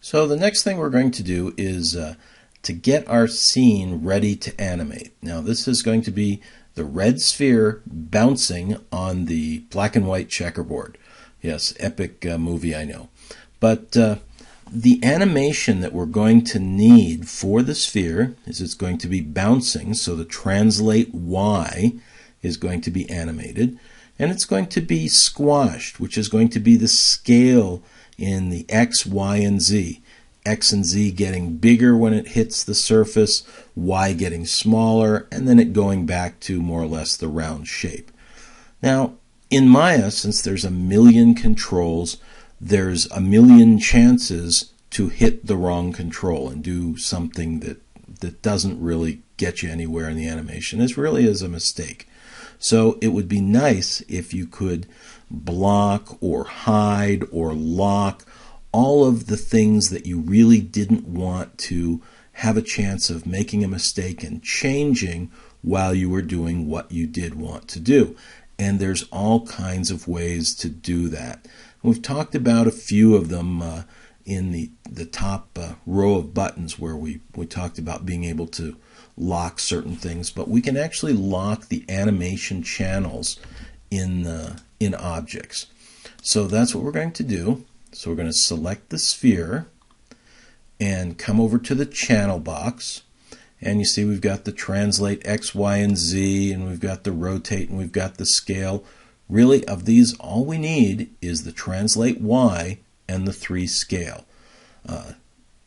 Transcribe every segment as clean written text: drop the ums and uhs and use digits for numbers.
So the next thing we're going to do is to get our scene ready to animate. Now this is going to be the red sphere bouncing on the black and white checkerboard. Yes, epic movie, I know. But the animation that we're going to need for the sphere is it's going to be bouncing, so the translate Y is going to be animated, and it's going to be squashed, which is going to be the scale in the X, Y, and Z. X and Z getting bigger when it hits the surface, Y getting smaller, and then it going back to more or less the round shape. Now, in Maya, since there's a million controls, there's a million chances to hit the wrong control and do something that doesn't really get you anywhere in the animation. This really is a mistake. So it would be nice if you could block or hide or lock all of the things that you really didn't want to have a chance of making a mistake and changing while you were doing what you did want to do. And there's all kinds of ways to do that. We've talked about a few of them in the top row of buttons where we talked about being able to lock certain things, but we can actually lock the animation channels in objects. So that's what we're going to do. So we're going to select the sphere and come over to the channel box, and you see we've got the translate X, Y, and Z, and we've got the rotate, and we've got the scale. Really, of these, all we need is the translate Y and the 3 scale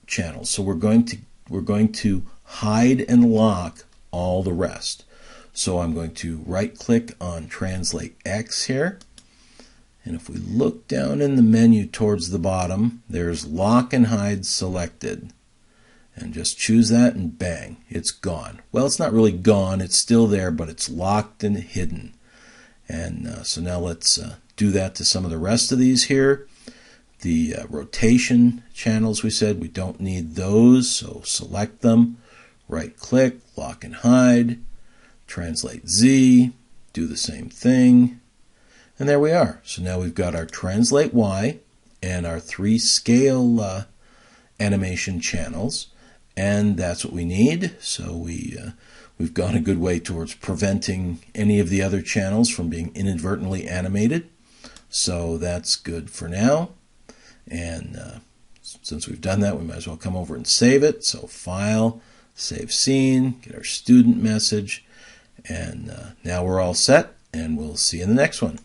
channels. So we're going to hide and lock all the rest. So I'm going to right click on translate X here, and if we look down in the menu towards the bottom, there's lock and hide selected, and just choose that and bang, it's gone. Well, it's not really gone, it's still there, but it's locked and hidden. And so now let's do that to some of the rest of these here. The rotation channels, we said we don't need those, so select them, right click, lock and hide, translate Z, do the same thing, and there we are. So now we've got our translate Y and our 3 scale animation channels, and that's what we need. So we've gone a good way towards preventing any of the other channels from being inadvertently animated. So that's good for now. And since we've done that, we might as well come over and save it. So File, Save Scene, get our student message, and now we're all set, and we'll see you in the next one.